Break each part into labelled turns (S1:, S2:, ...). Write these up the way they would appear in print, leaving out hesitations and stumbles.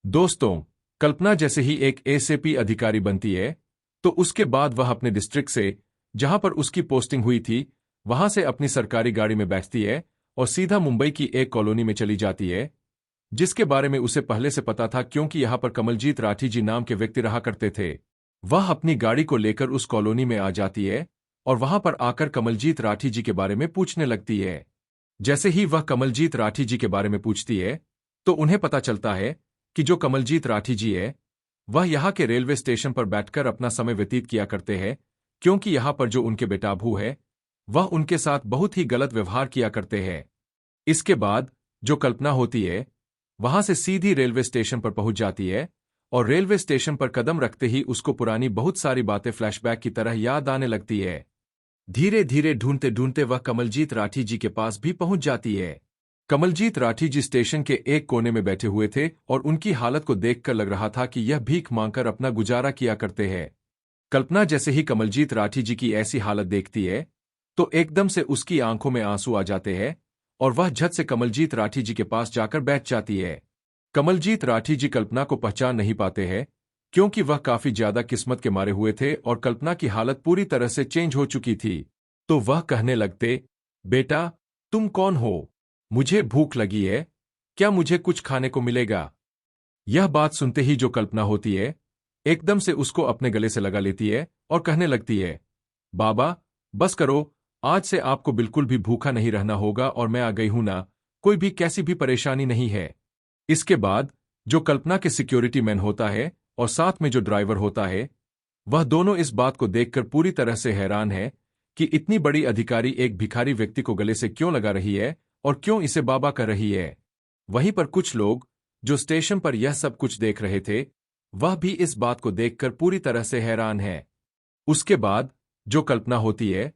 S1: दोस्तों, कल्पना जैसे ही एक एसएपी अधिकारी बनती है, तो उसके बाद वह अपने डिस्ट्रिक्ट से, जहां पर उसकी पोस्टिंग हुई थी, वहां से अपनी सरकारी गाड़ी में बैठती है और सीधा मुंबई की एक कॉलोनी में चली जाती है, जिसके बारे में उसे पहले से पता था क्योंकि यहां पर कमलजीत राठी जी नाम के व्यक्ति रहा करते थे। वह अपनी गाड़ी को लेकर उस कॉलोनी में आ जाती है और वहां पर आकर कमलजीत राठी जी के बारे में पूछने लगती है। जैसे ही वह कमलजीत राठी जी के बारे में पूछती है, तो उन्हें पता चलता है कि जो कमलजीत राठी जी है, वह यहाँ के रेलवे स्टेशन पर बैठकर अपना समय व्यतीत किया करते हैं, क्योंकि यहाँ पर जो उनके बेटाबू है, वह उनके साथ बहुत ही गलत व्यवहार किया करते हैं। इसके बाद जो कल्पना होती है, वहां से सीधी रेलवे स्टेशन पर पहुंच जाती है और रेलवे स्टेशन पर कदम रखते ही उसको पुरानी बहुत सारी बातें फ्लैशबैक की तरह याद आने लगती है। धीरे धीरे ढूंढते ढूंढते वह कमलजीत राठी जी के पास भी पहुंच जाती है। कमलजीत राठी जी स्टेशन के एक कोने में बैठे हुए थे और उनकी हालत को देखकर लग रहा था कि यह भीख मांगकर अपना गुजारा किया करते हैं। कल्पना जैसे ही कमलजीत राठी जी की ऐसी हालत देखती है, तो एकदम से उसकी आंखों में आंसू आ जाते हैं और वह झट से कमलजीत राठी जी के पास जाकर बैठ जाती है। कमलजीत राठी जी कल्पना को पहचान नहीं पाते हैं, क्योंकि वह काफी ज्यादा किस्मत के मारे हुए थे और कल्पना की हालत पूरी तरह से चेंज हो चुकी थी। तो वह कहने लगते, बेटा, तुम कौन हो? मुझे भूख लगी है, क्या मुझे कुछ खाने को मिलेगा? यह बात सुनते ही जो कल्पना होती है, एकदम से उसको अपने गले से लगा लेती है और कहने लगती है, बाबा, बस करो, आज से आपको बिल्कुल भी भूखा नहीं रहना होगा और मैं आ गई हूं ना, कोई भी कैसी भी परेशानी नहीं है। इसके बाद जो कल्पना के सिक्योरिटी मैन होता है और साथ में जो ड्राइवर होता है, वह दोनों इस बात को देखकर पूरी तरह से हैरान है कि इतनी बड़ी अधिकारी एक भिखारी व्यक्ति को गले से क्यों लगा रही है और क्यों इसे बाबा कर रही है। वहीं पर कुछ लोग जो स्टेशन पर यह सब कुछ देख रहे थे, वह भी इस बात को देखकर पूरी तरह से हैरान है। उसके बाद जो कल्पना होती है,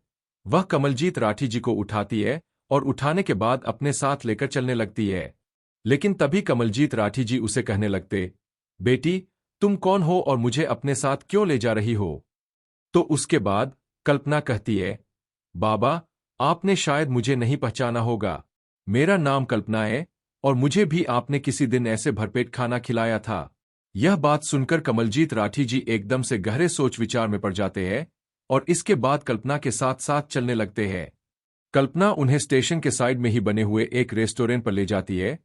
S1: वह कमलजीत राठी जी को उठाती है और उठाने के बाद अपने साथ लेकर चलने लगती है। लेकिन तभी कमलजीत राठी जी उसे कहने लगते, बेटी, तुम कौन हो और मुझे अपने साथ क्यों ले जा रही हो? तो उसके बाद कल्पना कहती है, बाबा, आपने शायद मुझे नहीं पहचाना होगा। मेरा नाम कल्पना है और मुझे भी आपने किसी दिन ऐसे भरपेट खाना खिलाया था। यह बात सुनकर कमलजीत राठी जी एकदम से गहरे सोच विचार में पड़ जाते हैं और इसके बाद कल्पना के साथ साथ चलने लगते हैं। कल्पना उन्हें स्टेशन के साइड में ही बने हुए एक रेस्टोरेंट पर ले जाती है,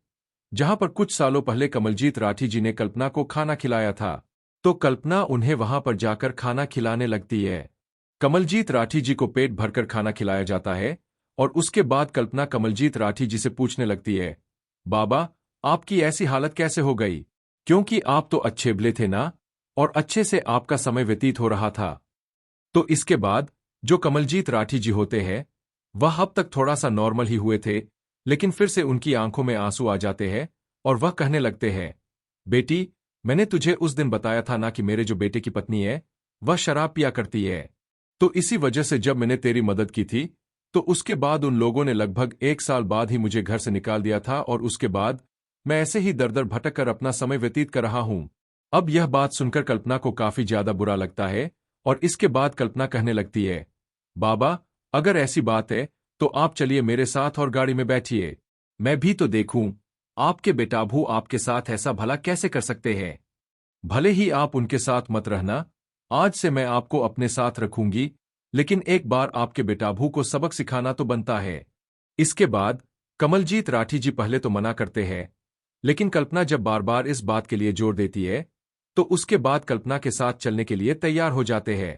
S1: जहां पर कुछ सालों पहले कमलजीत राठी जी ने कल्पना को खाना खिलाया था। तो कल्पना उन्हें वहां पर जाकर खाना खिलाने लगती है। कमलजीत राठी जी को पेट भरकर खाना खिलाया जाता है और उसके बाद कल्पना कमलजीत राठी जी से पूछने लगती है, बाबा, आपकी ऐसी हालत कैसे हो गई? क्योंकि आप तो अच्छे भले थे ना, और अच्छे से आपका समय व्यतीत हो रहा था। तो इसके बाद जो कमलजीत राठी जी होते हैं, वह अब तक थोड़ा सा नॉर्मल ही हुए थे, लेकिन फिर से उनकी आंखों में आंसू आ जाते हैं और वह कहने लगते हैं, बेटी, मैंने तुझे उस दिन बताया था ना कि मेरे जो बेटे की पत्नी है, वह शराब पिया करती है। तो इसी वजह से जब मैंने तेरी मदद की थी, तो उसके बाद उन लोगों ने लगभग 1 साल बाद ही मुझे घर से निकाल दिया था और उसके बाद मैं ऐसे ही दर दर भटक कर अपना समय व्यतीत कर रहा हूं। अब यह बात सुनकर कल्पना को काफी ज्यादा बुरा लगता है और इसके बाद कल्पना कहने लगती है, बाबा, अगर ऐसी बात है तो आप चलिए मेरे साथ और गाड़ी में बैठिए। मैं भी तो देखूं, आपके बेटाबू आपके साथ ऐसा भला कैसे कर सकते हैं। भले ही आप उनके साथ मत रहना, आज से मैं आपको अपने साथ रखूंगी, लेकिन एक बार आपके बेटाबू को सबक सिखाना तो बनता है। इसके बाद कमलजीत राठी जी पहले तो मना करते हैं, लेकिन कल्पना जब बार बार इस बात के लिए जोर देती है, तो उसके बाद कल्पना के साथ चलने के लिए तैयार हो जाते हैं।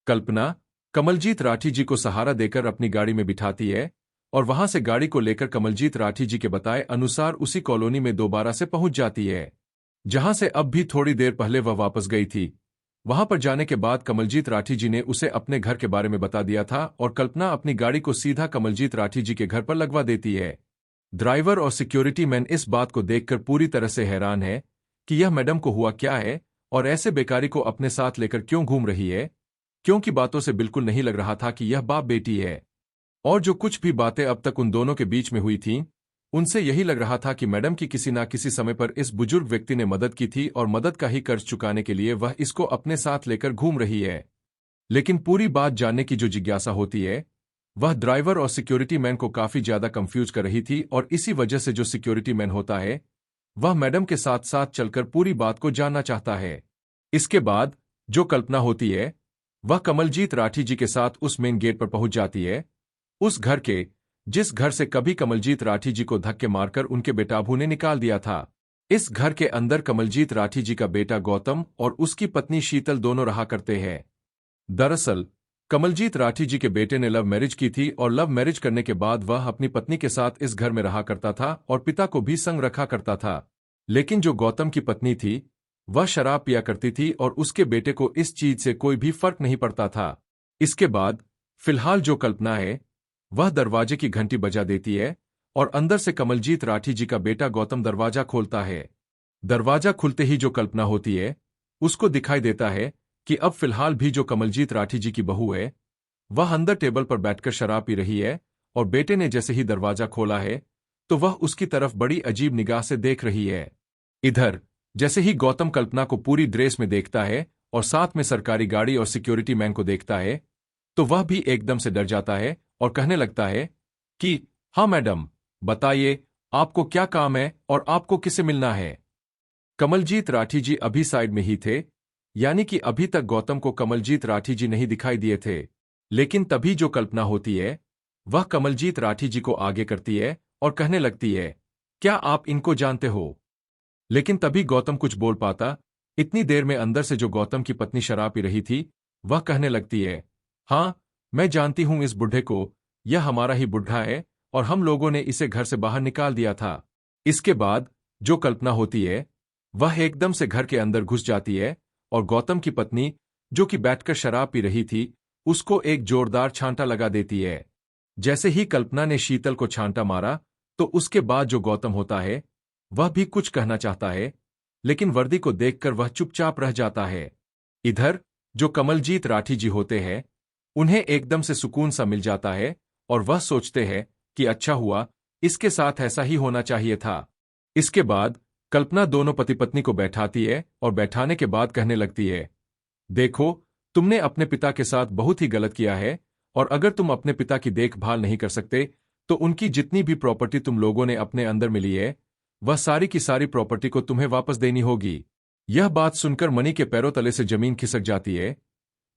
S1: कल्पना कमलजीत राठी जी को सहारा देकर अपनी गाड़ी में बिठाती है और वहां से गाड़ी को लेकर कमलजीत राठी जी के बताए अनुसार उसी कॉलोनी में दोबारा से पहुंच जाती है, जहां से अब भी थोड़ी देर पहले वह वापस गई थी। वहां पर जाने के बाद कमलजीत राठी जी ने उसे अपने घर के बारे में बता दिया था और कल्पना अपनी गाड़ी को सीधा कमलजीत राठी जी के घर पर लगवा देती है। ड्राइवर और सिक्योरिटी मैन इस बात को देखकर पूरी तरह से हैरान है कि यह मैडम को हुआ क्या है और ऐसे बेकारी को अपने साथ लेकर क्यों घूम रही है, क्योंकि बातों से बिल्कुल नहीं लग रहा था कि यह बाप बेटी है। और जो कुछ भी बातें अब तक उन दोनों के बीच में हुई थीं, उनसे यही लग रहा था कि मैडम की किसी ना किसी समय पर इस बुजुर्ग व्यक्ति ने मदद की थी और मदद का ही कर्ज चुकाने के लिए वह इसको अपने साथ लेकर घूम रही है। लेकिन पूरी बात जानने की जो जिज्ञासा होती है, वह ड्राइवर और सिक्योरिटी मैन को काफी ज्यादा कंफ्यूज कर रही थी और इसी वजह से जो सिक्योरिटी मैन होता है, वह मैडम के साथ साथ चलकर पूरी बात को जानना चाहता है। इसके बाद जो कल्पना होती है वह कमलजीत राठी जी के साथ उस मेन गेट पर पहुंच जाती है, उस घर के जिस घर से कभी कमलजीत राठी जी को धक्के मारकर उनके बेटाबू ने निकाल दिया था। इस घर के अंदर कमलजीत राठी जी का बेटा गौतम और उसकी पत्नी शीतल दोनों रहा करते हैं। दरअसल कमलजीत राठी जी के बेटे ने लव मैरिज की थी और लव मैरिज करने के बाद वह अपनी पत्नी के साथ इस घर में रहा करता था और पिता को भी संग रखा करता था। लेकिन जो गौतम की पत्नी थी वह शराब पिया करती थी और उसके बेटे को इस चीज से कोई भी फर्क नहीं पड़ता था। इसके बाद फिलहाल जो कल्पना है वह दरवाजे की घंटी बजा देती है और अंदर से कमलजीत राठी जी का बेटा गौतम दरवाजा खोलता है। दरवाजा खुलते ही जो कल्पना होती है उसको दिखाई देता है कि अब फिलहाल भी जो कमलजीत राठी जी की बहू है वह अंदर टेबल पर बैठकर शराब पी रही है और बेटे ने जैसे ही दरवाजा खोला है तो वह उसकी तरफ बड़ी अजीब निगाह से देख रही है। इधर जैसे ही गौतम कल्पना को पूरी ड्रेस में देखता है और साथ में सरकारी गाड़ी और सिक्योरिटी मैन को देखता है तो वह भी एकदम से डर जाता है और कहने लगता है कि हाँ मैडम, बताइए आपको क्या काम है और आपको किससे मिलना है। कमलजीत राठी जी अभी साइड में ही थे, यानी कि अभी तक गौतम को कमलजीत राठी जी नहीं दिखाई दिए थे। लेकिन तभी जो कल्पना होती है वह कमलजीत राठी जी को आगे करती है और कहने लगती है, क्या आप इनको जानते हो? लेकिन तभी गौतम कुछ बोल पाता। इतनी देर में अंदर से जो गौतम की पत्नी शराब पी रही थी वह कहने लगती है, हाँ मैं जानती हूं इस बुढ़े को, यह हमारा ही बुढ़ा है और हम लोगों ने इसे घर से बाहर निकाल दिया था। इसके बाद जो कल्पना होती है वह एकदम से घर के अंदर घुस जाती है और गौतम की पत्नी जो कि बैठकर शराब पी रही थी उसको एक जोरदार छांटा लगा देती है। जैसे ही कल्पना ने शीतल को छांटा मारा तो उसके बाद जो गौतम होता है वह भी कुछ कहना चाहता है, लेकिन वर्दी को देखकर वह चुपचाप रह जाता है। इधर जो कमलजीत राठी जी होते हैं उन्हें एकदम से सुकून सा मिल जाता है और वह सोचते हैं कि अच्छा हुआ, इसके साथ ऐसा ही होना चाहिए था। इसके बाद कल्पना दोनों पति पत्नी को बैठाती है और बैठाने के बाद कहने लगती है, देखो तुमने अपने पिता के साथ बहुत ही गलत किया है और अगर तुम अपने पिता की देखभाल नहीं कर सकते तो उनकी जितनी भी प्रॉपर्टी तुम लोगों ने अपने अंदर मिली है वह सारी की सारी प्रॉपर्टी को तुम्हें वापस देनी होगी। यह बात सुनकर मणि के पैरों तले से जमीन खिसक जाती है,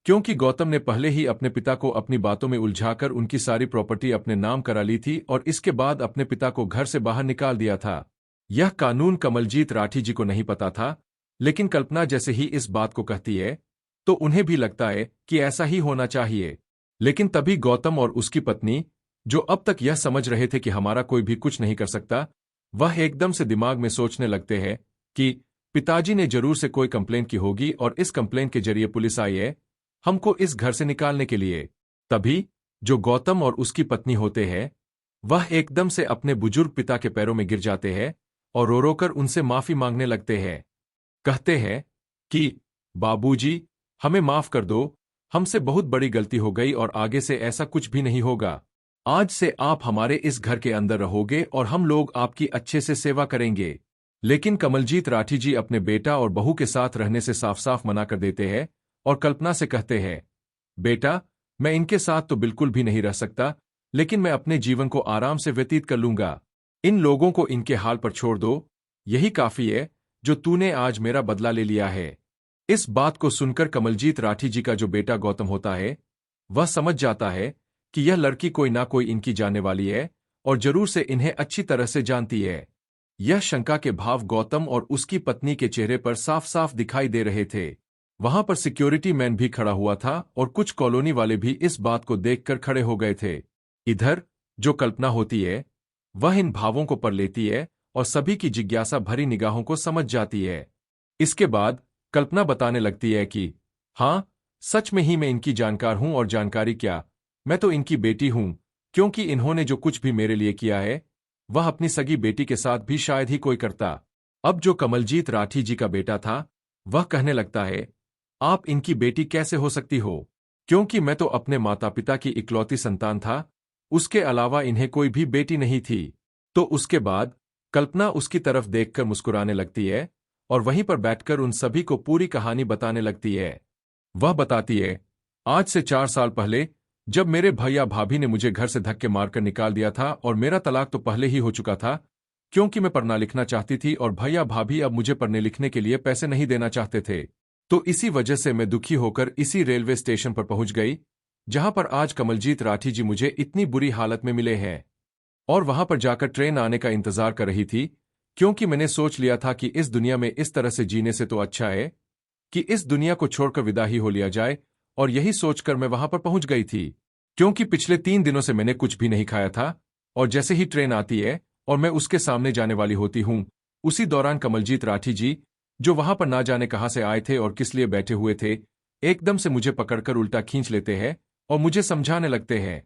S1: क्योंकि गौतम ने पहले ही अपने पिता को अपनी बातों में उलझाकर उनकी सारी प्रॉपर्टी अपने नाम करा ली थी और इसके बाद अपने पिता को घर से बाहर निकाल दिया था। यह कानून कमलजीत राठी जी को नहीं पता था, लेकिन कल्पना जैसे ही इस बात को कहती है तो उन्हें भी लगता है कि ऐसा ही होना चाहिए। लेकिन तभी गौतम और उसकी पत्नी, जो अब तक यह समझ रहे थे कि हमारा कोई भी कुछ नहीं कर सकता, वह एकदम से दिमाग में सोचने लगते हैं कि पिताजी ने जरूर से कोई कंप्लेंट की होगी और इस कंप्लेंट के जरिए पुलिस आई है हमको इस घर से निकालने के लिए। तभी जो गौतम और उसकी पत्नी होते हैं वह एकदम से अपने बुजुर्ग पिता के पैरों में गिर जाते हैं और रो रो कर उनसे माफी मांगने लगते हैं। कहते हैं कि बाबूजी, हमें माफ कर दो, हमसे बहुत बड़ी गलती हो गई और आगे से ऐसा कुछ भी नहीं होगा। आज से आप हमारे इस घर के अंदर रहोगे और हम लोग आपकी अच्छे से सेवा करेंगे। लेकिन कमलजीत राठी जी अपने बेटा और बहू के साथ रहने से साफ साफ मना कर देते हैं और कल्पना से कहते हैं, बेटा मैं इनके साथ तो बिल्कुल भी नहीं रह सकता, लेकिन मैं अपने जीवन को आराम से व्यतीत कर लूंगा। इन लोगों को इनके हाल पर छोड़ दो, यही काफी है जो तूने आज मेरा बदला ले लिया है। इस बात को सुनकर कमलजीत राठी जी का जो बेटा गौतम होता है वह समझ जाता है कि यह लड़की कोई ना कोई इनकी जानने वाली है और जरूर से इन्हें अच्छी तरह से जानती है। यह शंका के भाव गौतम और उसकी पत्नी के चेहरे पर साफ साफ दिखाई दे रहे थे। वहां पर सिक्योरिटी मैन भी खड़ा हुआ था और कुछ कॉलोनी वाले भी इस बात को देखकर खड़े हो गए थे। इधर जो कल्पना होती है वह इन भावों को पढ़ लेती है और सभी की जिज्ञासा भरी निगाहों को समझ जाती है। इसके बाद कल्पना बताने लगती है कि हाँ, सच में ही मैं इनकी जानकार हूं और जानकारी क्या, मैं तो इनकी बेटी हूं, क्योंकि इन्होंने जो कुछ भी मेरे लिए किया है वह अपनी सगी बेटी के साथ भी शायद ही कोई करता। अब जो कमलजीत राठी जी का बेटा था वह कहने लगता है, आप इनकी बेटी कैसे हो सकती हो, क्योंकि मैं तो अपने माता पिता की इकलौती संतान था, उसके अलावा इन्हें कोई भी बेटी नहीं थी। तो उसके बाद कल्पना उसकी तरफ देखकर मुस्कुराने लगती है और वहीं पर बैठकर उन सभी को पूरी कहानी बताने लगती है। वह बताती है, आज से 4 साल पहले जब मेरे भैया भाभी ने मुझे घर से धक्के मारकर निकाल दिया था और मेरा तलाक तो पहले ही हो चुका था, क्योंकि मैं पढ़ना लिखना चाहती थी और भैया भाभी अब मुझे पढ़ने लिखने के लिए पैसे नहीं देना चाहते थे। तो इसी वजह से मैं दुखी होकर इसी रेलवे स्टेशन पर पहुंच गई, जहां पर आज कमलजीत राठी जी मुझे इतनी बुरी हालत में मिले हैं। और वहां पर जाकर ट्रेन आने का इंतजार कर रही थी, क्योंकि मैंने सोच लिया था कि इस दुनिया में इस तरह से जीने से तो अच्छा है कि इस दुनिया को छोड़कर विदा ही हो लिया जाए। और यही सोचकर मैं वहां पर पहुंच गई थी, क्योंकि पिछले 3 दिनों से मैंने कुछ भी नहीं खाया था। और जैसे ही ट्रेन आती है और मैं उसके सामने जाने वाली होती हूं, उसी दौरान कमलजीत राठी जी, जो वहां पर ना जाने कहां से आए थे और किस लिए बैठे हुए थे, एकदम से मुझे पकड़कर उल्टा खींच लेते हैं और मुझे समझाने लगते हैं।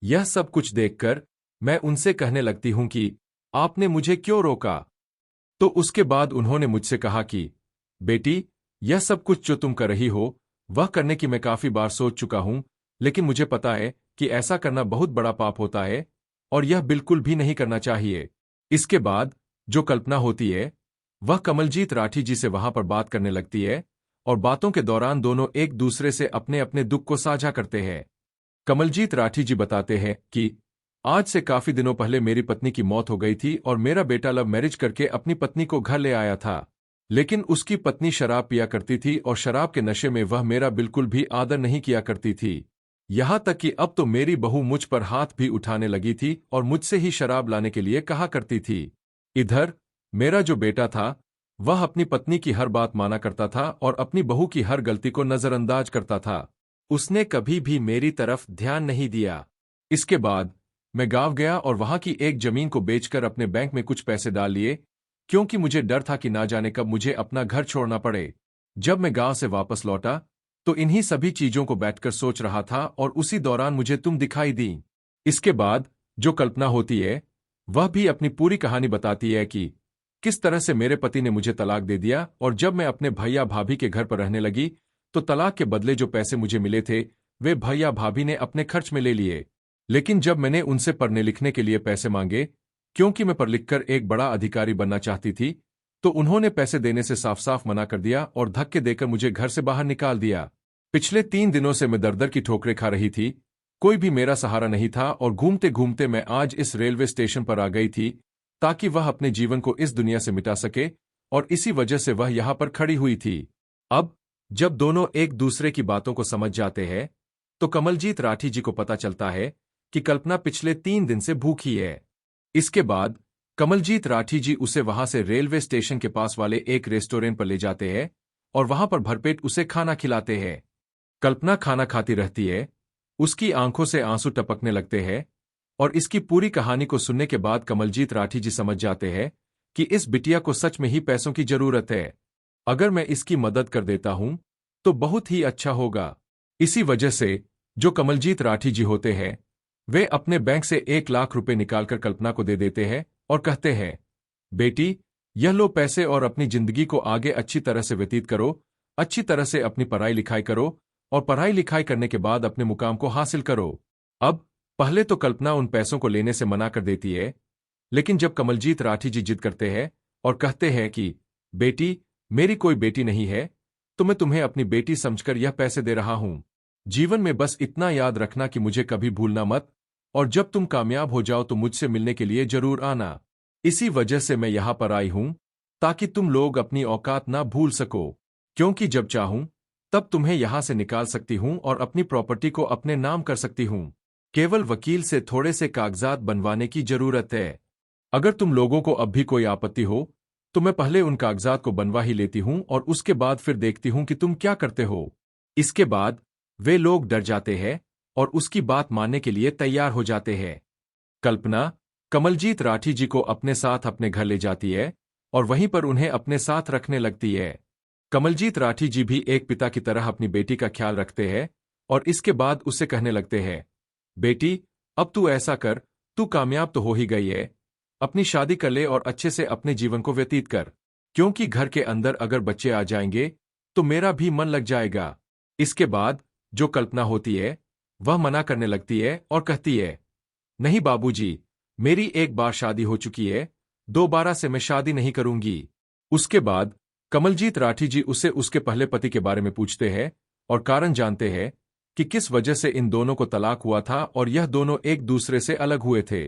S1: यह सब कुछ देखकर मैं उनसे कहने लगती हूं कि आपने मुझे क्यों रोका। तो उसके बाद उन्होंने मुझसे कहा कि बेटी, यह सब कुछ जो तुम कर रही हो, वह करने की मैं काफी बार सोच चुका हूं, लेकिन मुझे पता है कि ऐसा करना बहुत बड़ा पाप होता है और यह बिल्कुल भी नहीं करना चाहिए। इसके बाद जो कल्पना होती है, वह कमलजीत राठी जी से वहां पर बात करने लगती है और बातों के दौरान दोनों एक दूसरे से अपने अपने दुख को साझा करते हैं। कमलजीत राठी जी बताते हैं कि आज से काफी दिनों पहले मेरी पत्नी की मौत हो गई थी और मेरा बेटा लव मैरिज करके अपनी पत्नी को घर ले आया था। लेकिन उसकी पत्नी शराब पिया करती थी और शराब के नशे में वह मेरा बिल्कुल भी आदर नहीं किया करती थी। यहां तक कि अब तो मेरी बहू मुझ पर हाथ भी उठाने लगी थी और मुझसे ही शराब लाने के लिए कहा करती थी। इधर मेरा जो बेटा था, वह अपनी पत्नी की हर बात माना करता था और अपनी बहू की हर गलती को नजरअंदाज करता था। उसने कभी भी मेरी तरफ ध्यान नहीं दिया। इसके बाद मैं गांव गया और वहां की एक जमीन को बेचकर अपने बैंक में कुछ पैसे डाल लिए, क्योंकि मुझे डर था कि ना जाने कब मुझे अपना घर छोड़ना पड़े। जब मैं गांव से वापस लौटा, तो इन्हीं सभी चीजों को बैठकर सोच रहा था और उसी दौरान मुझे तुम दिखाई दी। इसके बाद जो कल्पना होती है, वह भी अपनी पूरी कहानी बताती है कि किस तरह से मेरे पति ने मुझे तलाक दे दिया और जब मैं अपने भैया भाभी के घर पर रहने लगी, तो तलाक के बदले जो पैसे मुझे मिले थे, वे भैया भाभी ने अपने खर्च में ले लिए। लेकिन जब मैंने उनसे पढ़ने लिखने के लिए पैसे मांगे, क्योंकि मैं पढ़ लिखकर एक बड़ा अधिकारी बनना चाहती थी, तो उन्होंने पैसे देने से साफ साफ मना कर दिया और धक्के देकर मुझे घर से बाहर निकाल दिया। पिछले 3 दिनों से मैं दर-दर की ठोकरें खा रही थी, कोई भी मेरा सहारा नहीं था और घूमते घूमते मैं आज इस रेलवे स्टेशन पर आ गई थी, ताकि वह अपने जीवन को इस दुनिया से मिटा सके, और इसी वजह से वह यहाँ पर खड़ी हुई थी। अब जब दोनों एक दूसरे की बातों को समझ जाते हैं, तो कमलजीत राठी जी को पता चलता है कि कल्पना पिछले 3 दिन से भूखी है। इसके बाद कमलजीत राठी जी उसे वहां से रेलवे स्टेशन के पास वाले एक रेस्टोरेंट पर ले जाते हैं और वहां पर भरपेट उसे खाना खिलाते हैं। कल्पना खाना खाती रहती है, उसकी आंखों से आंसू टपकने लगते हैं, और इसकी पूरी कहानी को सुनने के बाद कमलजीत राठी जी समझ जाते हैं कि इस बिटिया को सच में ही पैसों की जरूरत है। अगर मैं इसकी मदद कर देता हूं, तो बहुत ही अच्छा होगा। इसी वजह से जो कमलजीत राठी जी होते हैं, वे अपने बैंक से 1 लाख रुपए निकालकर कल्पना को दे देते हैं और कहते हैं, बेटी, यह लो पैसे और अपनी जिंदगी को आगे अच्छी तरह से व्यतीत करो, अच्छी तरह से अपनी पढ़ाई लिखाई करो और पढ़ाई लिखाई करने के बाद अपने मुकाम को हासिल करो। अब पहले तो कल्पना उन पैसों को लेने से मना कर देती है, लेकिन जब कमलजीत राठी जी जिद करते हैं और कहते हैं कि बेटी, मेरी कोई बेटी नहीं है, तो मैं तुम्हें अपनी बेटी समझकर यह पैसे दे रहा हूं। जीवन में बस इतना याद रखना कि मुझे कभी भूलना मत, और जब तुम कामयाब हो जाओ तो मुझसे मिलने के लिए जरूर आना। इसी वजह से मैं यहां पर आई हूं, ताकि तुम लोग अपनी औकात ना भूल सको, क्योंकि जब चाहूं तब तुम्हें यहां से निकाल सकती हूं और अपनी प्रॉपर्टी को अपने नाम कर सकती हूं। केवल वकील से थोड़े से कागजात बनवाने की जरूरत है। अगर तुम लोगों को अब भी कोई आपत्ति हो, तो मैं पहले उन कागजात को बनवा ही लेती हूं और उसके बाद फिर देखती हूं कि तुम क्या करते हो। इसके बाद वे लोग डर जाते हैं और उसकी बात मानने के लिए तैयार हो जाते हैं। कल्पना कमलजीत राठी जी को अपने साथ अपने घर ले जाती है और वहीं पर उन्हें अपने साथ रखने लगती है। कमलजीत राठी जी भी एक पिता की तरह अपनी बेटी का ख्याल रखते हैं और इसके बाद उससे कहने लगते हैं, बेटी, अब तू ऐसा कर, तू कामयाब तो हो ही गई है, अपनी शादी कर ले और अच्छे से अपने जीवन को व्यतीत कर, क्योंकि घर के अंदर अगर बच्चे आ जाएंगे तो मेरा भी मन लग जाएगा। इसके बाद जो कल्पना होती है, वह मना करने लगती है और कहती है, नहीं बाबूजी, मेरी एक बार शादी हो चुकी है, दोबारा से मैं शादी नहीं करूंगी। उसके बाद कमलजीत राठी जी उससे उसके पहले पति के बारे में पूछते हैं और कारण जानते हैं कि किस वजह से इन दोनों को तलाक हुआ था और यह दोनों एक दूसरे से अलग हुए थे।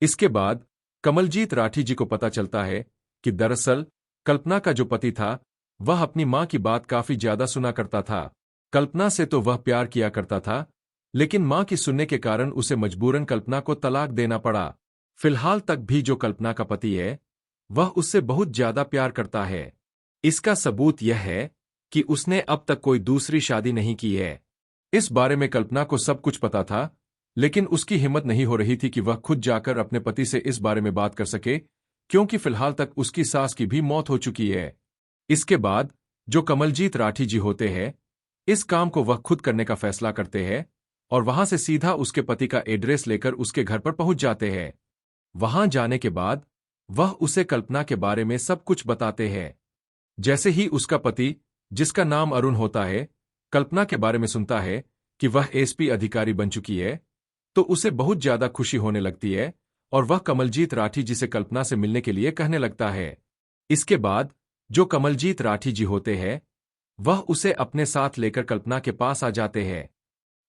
S1: इसके बाद कमलजीत राठी जी को पता चलता है कि दरअसल कल्पना का जो पति था वह अपनी मां की बात काफी ज्यादा सुना करता था। कल्पना से तो वह प्यार किया करता था, लेकिन मां की सुनने के कारण उसे मजबूरन कल्पना को तलाक देना पड़ा। फिलहाल तक भी जो कल्पना का पति है वह उससे बहुत ज्यादा प्यार करता है। इसका सबूत यह है कि उसने अब तक कोई दूसरी शादी नहीं की है। इस बारे में कल्पना को सब कुछ पता था, लेकिन उसकी हिम्मत नहीं हो रही थी कि वह खुद जाकर अपने पति से इस बारे में बात कर सके, क्योंकि फिलहाल तक उसकी सास की भी मौत हो चुकी है। इसके बाद जो कमलजीत राठी जी होते हैं, इस काम को वह खुद करने का फैसला करते हैं और वहां से सीधा उसके पति का एड्रेस लेकर उसके घर पर पहुंच जाते हैं। वहां जाने के बाद वह उसे कल्पना के बारे में सब कुछ बताते हैं। जैसे ही उसका पति, जिसका नाम अरुण होता है, कल्पना के बारे में सुनता है कि वह एसपी अधिकारी बन चुकी है, तो उसे बहुत ज्यादा खुशी होने लगती है और वह कमलजीत राठी जी से कल्पना से मिलने के लिए कहने लगता है। इसके बाद जो कमलजीत राठी जी होते हैं वह उसे अपने साथ लेकर कल्पना के पास आ जाते हैं।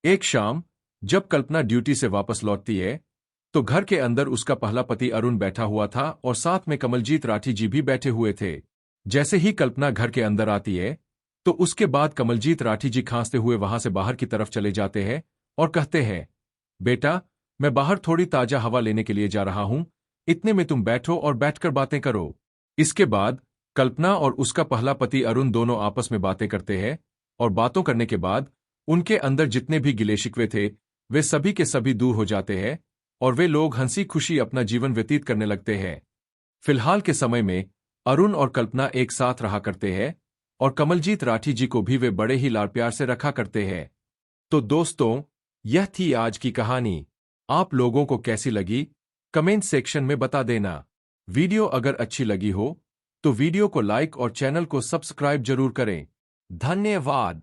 S1: एक शाम जब कल्पना ड्यूटी से वापस लौटती है तो घर के अंदर उसका पहला पति अरुण बैठा हुआ था और साथ में कमलजीत राठी जी भी बैठे हुए थे। जैसे ही कल्पना घर के अंदर आती है तो उसके बाद कमलजीत राठी जी खांसते हुए वहां से बाहर की तरफ चले जाते हैं और कहते हैं, बेटा, मैं बाहर थोड़ी ताजा हवा लेने के लिए जा रहा हूं, इतने में तुम बैठो और बैठकर बातें करो। इसके बाद कल्पना और उसका पहला पति अरुण दोनों आपस में बातें करते हैं और बातों करने के बाद उनके अंदर जितने भी गिले शिकवे थे वे सभी के सभी दूर हो जाते हैं और वे लोग हंसी खुशी अपना जीवन व्यतीत करने लगते हैं। फिलहाल के समय में अरुण और कल्पना एक साथ रहा करते हैं और कमलजीत राठी जी को भी वे बड़े ही लाड़ प्यार से रखा करते हैं। तो दोस्तों, यह थी आज की कहानी। आप लोगों को कैसी लगी कमेंट सेक्शन में बता देना। वीडियो अगर अच्छी लगी हो तो वीडियो को लाइक और चैनल को सब्सक्राइब जरूर करें। धन्यवाद।